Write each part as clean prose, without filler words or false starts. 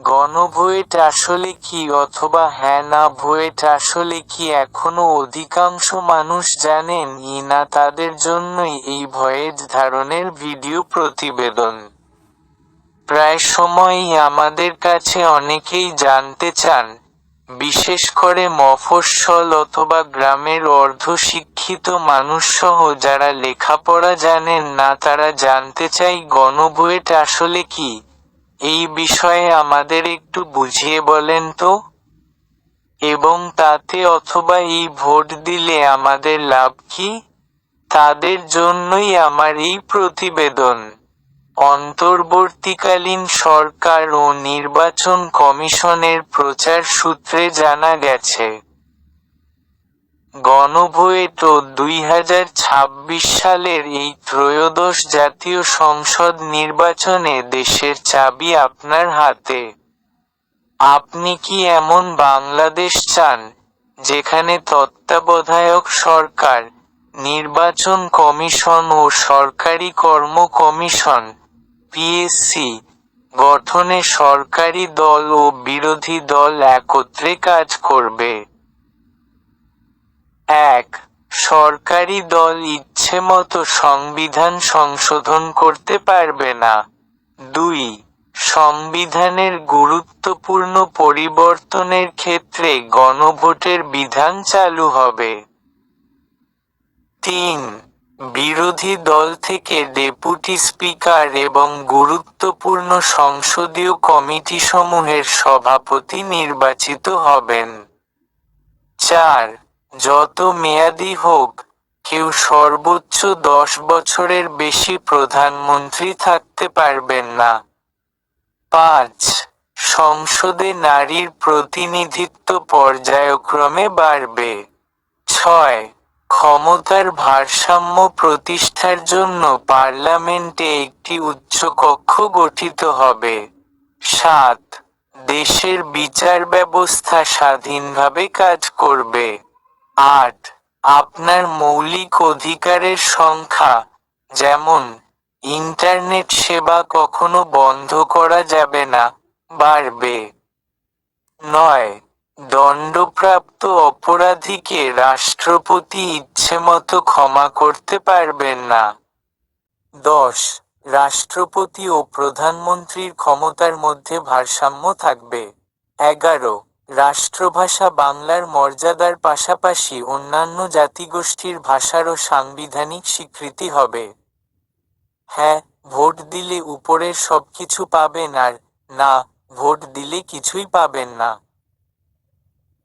গণভোট আসলে কি অথবা হ্যাঁ না ভোট আসলে কি এখনো অধিকাংশ মানুষ জানেন না তাদের জন্যই এই ভয়েস ধারণের ভিডিও প্রতিবেদন। প্রায় সময়ই আমাদের কাছে অনেকেই জানতে চান, বিশেষ করে মফস্বল অথবা গ্রামের অর্ধশিক্ষিত মানুষসহ যারা লেখাপড়া জানেন না তারা জানতে চাই গণভোট আসলে কি। এই বিষয়ে আমাদের একটু বুঝিয়ে বলেন তো। এবং তাতে অথবা এই ভোট দিলে আমাদের লাভ কি? তাদের জন্যই আমার এই প্রতিবেদন। অন্তর্বর্তীকালীন সরকার ও নির্বাচন কমিশনের প্রচার সূত্রে জানা গেছে, গণভোট ও 2026 সালের এই ত্রয়োদশ জাতীয় সংসদ নির্বাচনে দেশের চাবি আপনার হাতে। আপনি কি এমন বাংলাদেশ চান, যেখানে তত্ত্বাবধায়ক সরকার, নির্বাচন কমিশন ও সরকারি কর্ম কমিশন (পিএসসি) গঠনে সরকারি দল ও বিরোধী দল একত্রে কাজ করবে? 1. সরকারি দল ইচ্ছেমতো সংবিধান সংশোধন করতে পারবে না। 2. সংবিধানের গুরুত্বপূর্ণ পরিবর্তনের ক্ষেত্রে গণভোটের বিধান চালু হবে। 3. বিরোধী দল থেকে ডেপুটি স্পিকার এবং গুরুত্বপূর্ণ সংসদীয় কমিটিসমূহের সভাপতি নির্বাচিত হবেন। 4. যত মেয়াদী হোক, কেউ সর্বোচ্চ 10 বছরের বেশি প্রধানমন্ত্রী থাকতে পারবেন না। 5. সংসদে নারীর প্রতিনিধিত্ব পর্যায়ক্রমে বাড়বে। 6. ক্ষমতার ভারসাম্য প্রতিষ্ঠার জন্য পার্লামেন্টে একটি উচ্চকক্ষ গঠিত হবে। 7. দেশের বিচার ব্যবস্থা স্বাধীনভাবে কাজ করবে। 8. আপনার মৌলিক অধিকারের সংখ্যা, যেমন ইন্টারনেট সেবা কখনো বন্ধ করা যাবে না, বাড়বে। 9. দণ্ডপ্রাপ্ত অপরাধীকে রাষ্ট্রপতি ইচ্ছেমতো ক্ষমা করতে পারবেন না। 10. রাষ্ট্রপতি ও প্রধানমন্ত্রীর ক্ষমতার মধ্যে ভারসাম্য থাকবে। 11. রাষ্ট্রভাষা বাংলার মর্যাদার পাশাপাশি অন্যান্য জাতিগোষ্ঠীর ভাষারও সাংবিধানিক স্বীকৃতি হবে। হ্যাঁ ভোট দিলে উপরের সবকিছু পাবেন আর না ভোট দিলে কিছুই পাবেন না।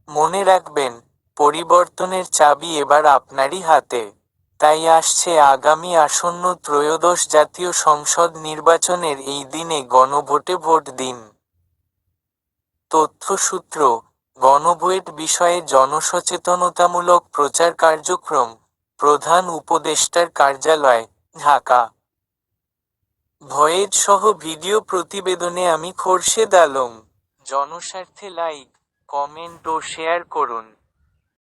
মনে রাখবেন, পরিবর্তনের চাবি এবার আপনারই হাতে। তাই আসছে আগামী আসন্ন ত্রয়োদশ জাতীয় সংসদ নির্বাচনের এই দিনে গণভোটে ভোট দিন। তথ্যসূত্র, গণভোট বিষয়ে জনসচেতনতামূলক প্রচার কার্যক্রম, প্রধান উপদেষ্টার কার্যালয়, ঢাকা। ভয়েস সহ ভিডিও প্রতিবেদনে আমি খোরশেদ আলম। জনস্বার্থে লাইক, কমেন্ট ও শেয়ার করুন।